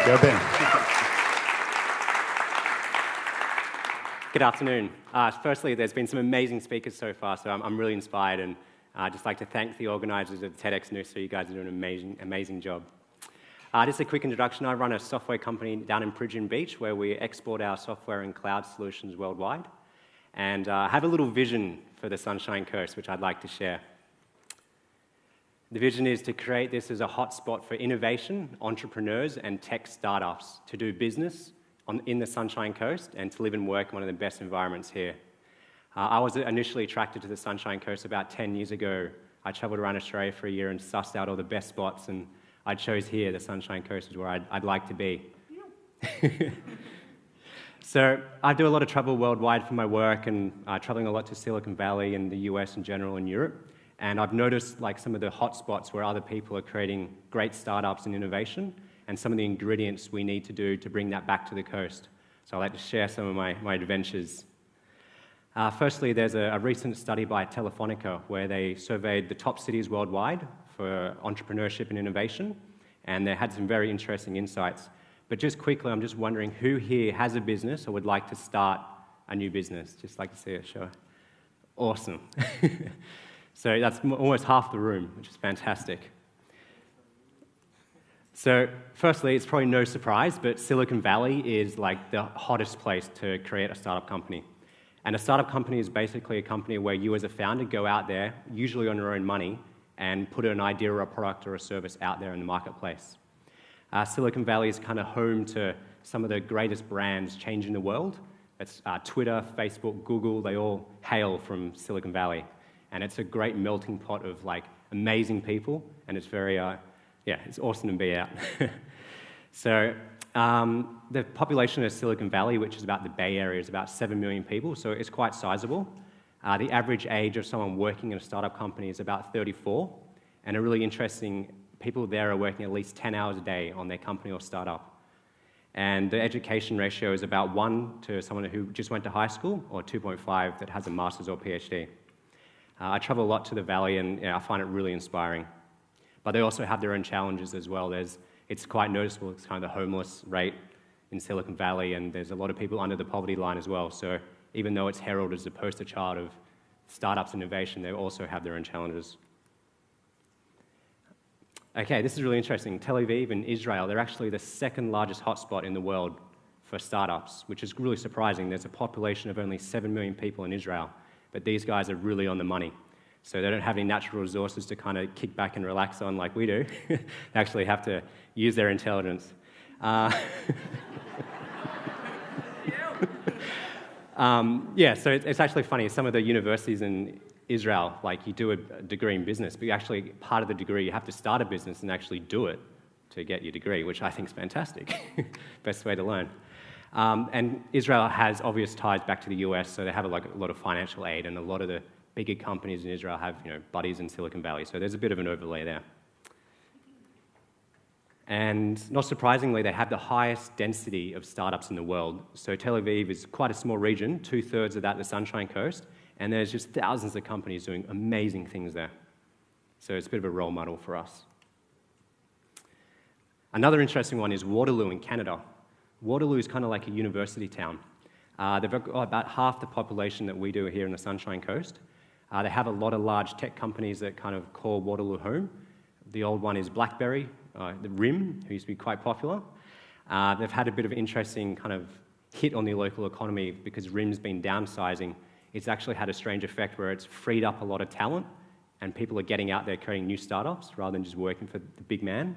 Go Ben. Good afternoon. Firstly, there's been some amazing speakers so far, so I'm really inspired, and I'd just like to thank the organisers of TEDxNoosa. You guys are doing an amazing job. Just a quick introduction. I run a software company down in Peregian Beach where we export our software and cloud solutions worldwide. And I have a little vision for the Sunshine Coast, which I'd like to share. The vision is to create this as a hotspot for innovation, entrepreneurs, and tech startups to do business in the Sunshine Coast and to live and work in one of the best environments here. I was initially attracted to the Sunshine Coast about 10 years ago. I travelled around Australia for a year and sussed out all the best spots, and I chose here, the Sunshine Coast, is where I'd like to be. So I do a lot of travel worldwide for my work, and travelling a lot to Silicon Valley and the US in general and Europe. And I've noticed like some of the hotspots where other people are creating great startups and innovation, and some of the ingredients we need to do to bring that back to the coast. So I'd like to share some of my adventures. Firstly, there's a recent study by Telefonica where they surveyed the top cities worldwide for entrepreneurship and innovation, and they had some very interesting insights. But just quickly, I'm just wondering who here has a business or would like to start a new business? Just like to see it, sure. Awesome. So that's almost half the room, which is fantastic. So firstly, it's probably no surprise, but Silicon Valley is like the hottest place to create a startup company. And a startup company is basically a company where you as a founder go out there, usually on your own money, and put an idea or a product or a service out there in the marketplace. Silicon Valley is kind of home to some of the greatest brands changing the world. It's Twitter, Facebook, Google, they all hail from Silicon Valley. And it's a great melting pot of like amazing people, and it's very, it's awesome to be out. So the population of Silicon Valley, which is about the Bay Area, is about 7 million people, so it's quite sizable. The average age of someone working in a startup company is about 34, and a really interesting, people there are working at least 10 hours a day on their company or startup. And the education ratio is about 1 to someone who just went to high school, or 2.5 that has a master's or PhD. I travel a lot to the Valley, and I find it really inspiring. But they also have their own challenges as well. It's quite noticeable, it's kind of the homeless rate in Silicon Valley, and there's a lot of people under the poverty line as well. So even though it's heralded as the poster child of startups and innovation, they also have their own challenges. Okay, this is really interesting. Tel Aviv in Israel, they're actually the second largest hotspot in the world for startups, which is really surprising. There's a population of only 7 million people in Israel, but these guys are really on the money. So they don't have any natural resources to kind of kick back and relax on like we do. They actually have to use their intelligence. So it's actually funny. Some of the universities in Israel, like you do a degree in business, but actually part of the degree you have to start a business and actually do it to get your degree, which I think is fantastic. Best way to learn. And Israel has obvious ties back to the US, so they have a lot of financial aid, and a lot of the bigger companies in Israel have buddies in Silicon Valley, so there's a bit of an overlay there. And not surprisingly, they have the highest density of startups in the world. So Tel Aviv is quite a small region, 2/3 of that the Sunshine Coast, and there's just thousands of companies doing amazing things there. So it's a bit of a role model for us. Another interesting one is Waterloo in Canada. Waterloo is kind of like a university town. They've got about half the population that we do here in the Sunshine Coast. They have a lot of large tech companies that kind of call Waterloo home. The old one is BlackBerry, the RIM, who used to be quite popular. They've had a bit of an interesting kind of hit on the local economy because RIM's been downsizing. It's actually had a strange effect where it's freed up a lot of talent, and people are getting out there creating new startups rather than just working for the big man.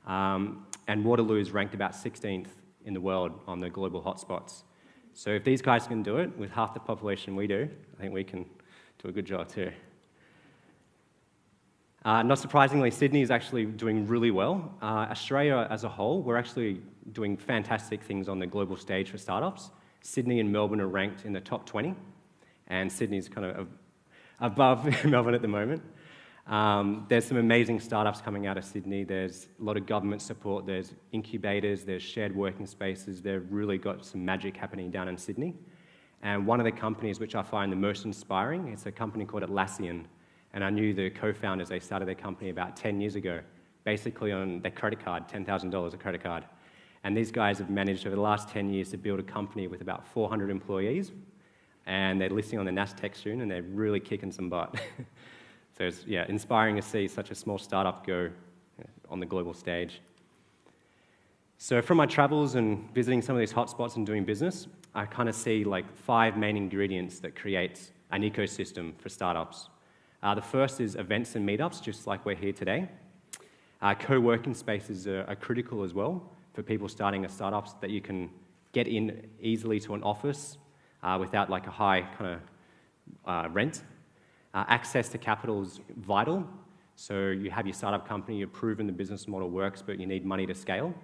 And Waterloo is ranked about 16th in the world on the global hotspots. So if these guys can do it with half the population we do, I think we can do a good job too. Not surprisingly, Sydney is actually doing really well. Australia as a whole, we're actually doing fantastic things on the global stage for startups. Sydney and Melbourne are ranked in the top 20, and Sydney's kind of above Melbourne at the moment. There's some amazing startups coming out of Sydney. There's a lot of government support. There's incubators. There's shared working spaces. They've really got some magic happening down in Sydney. And one of the companies which I find the most inspiring, it's a company called Atlassian. And I knew the co-founders. They started their company about 10 years ago, basically on their credit card, $10,000 a credit card. And these guys have managed over the last 10 years to build a company with about 400 employees, and they're listing on the Nasdaq soon, and they're really kicking some butt. So it's inspiring to see such a small startup go on the global stage. So from my travels and visiting some of these hotspots and doing business, I kind of see like 5 main ingredients that create an ecosystem for startups. The first is events and meetups, just like we're here today. Co-working spaces are critical as well for people starting a startup, so that you can get in easily to an office without like a high kind of rent. Access to capital is vital. So you have your startup company, you've proven the business model works, but you need money to scale.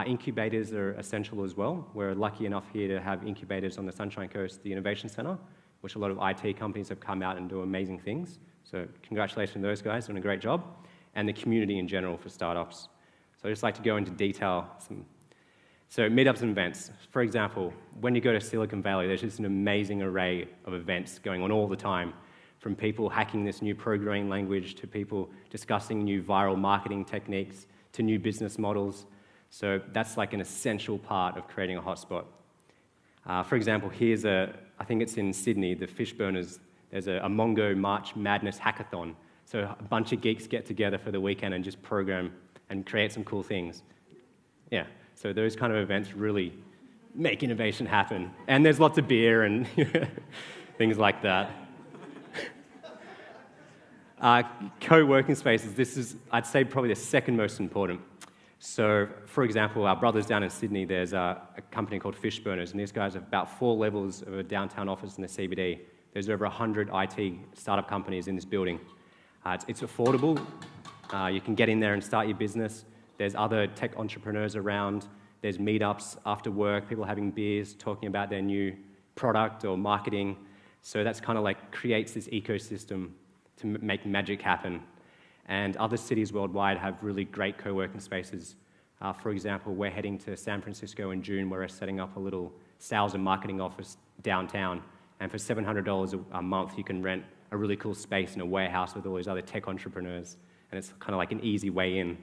Incubators are essential as well. We're lucky enough here to have incubators on the Sunshine Coast, the Innovation Centre, which a lot of IT companies have come out and do amazing things. So congratulations to those guys, doing a great job. And the community in general for startups. So I'd just like to go into detail. So meetups and events. For example, when you go to Silicon Valley, there's just an amazing array of events going on all the time, from people hacking this new programming language to people discussing new viral marketing techniques to new business models. So that's like an essential part of creating a hotspot. For example, I think it's in Sydney, the Fishburners, there's a Mongo March Madness hackathon. So a bunch of geeks get together for the weekend and just program and create some cool things. Yeah, so those kind of events really make innovation happen. And there's lots of beer and things like that. Co-working spaces, this is, I'd say, probably the second most important. So, for example, our brothers down in Sydney, there's a company called Fishburners, and these guys have about 4 levels of a downtown office in the CBD. There's over 100 IT startup companies in this building. It's affordable. You can get in there and start your business. There's other tech entrepreneurs around. There's meetups after work, people having beers, talking about their new product or marketing. So that's kind of like creates this ecosystem to make magic happen. And other cities worldwide have really great co-working spaces. For example, we're heading to San Francisco in June, where we're setting up a little sales and marketing office downtown. And for $700 a month, you can rent a really cool space in a warehouse with all these other tech entrepreneurs. And it's kind of like an easy way in.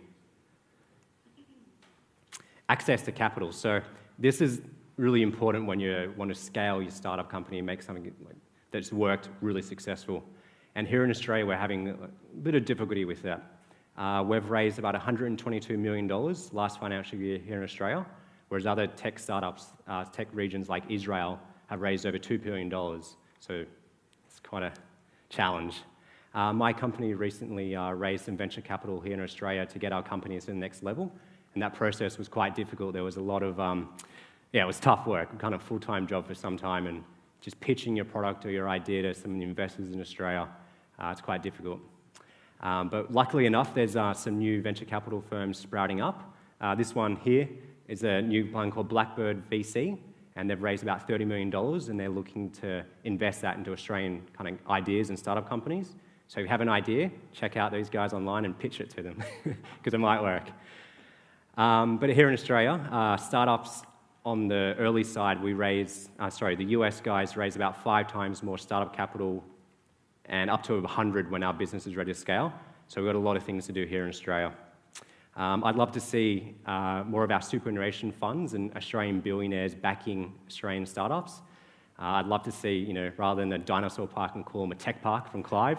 Access to capital. So this is really important when you want to scale your startup company and make something that's worked really successful. And here in Australia, we're having a bit of difficulty with that. We've raised about $122 million last financial year here in Australia, whereas other tech startups, tech regions like Israel, have raised over $2 billion. So it's quite a challenge. My company recently raised some venture capital here in Australia to get our companies to the next level, and that process was quite difficult. There was a lot of, it was tough work, kind of full-time job for some time, and just pitching your product or your idea to some investors in Australia, it's quite difficult. But luckily enough, there's some new venture capital firms sprouting up. This one here is a new one called Blackbird VC, and they've raised about $30 million, and they're looking to invest that into Australian kind of ideas and startup companies. So if you have an idea, check out these guys online and pitch it to them, because it might work. But here in Australia, startups on the early side, the US guys raise about 5 times more startup capital and up to 100 when our business is ready to scale. So we've got a lot of things to do here in Australia. I'd love to see more of our superannuation funds and Australian billionaires backing Australian startups. I'd love to see, rather than a dinosaur park, and call them a tech park from Clive.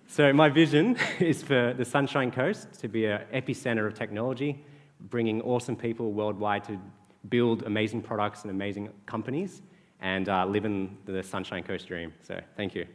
So my vision is for the Sunshine Coast to be an epicenter of technology, bringing awesome people worldwide to build amazing products and amazing companies, and live in the Sunshine Coast dream. So thank you.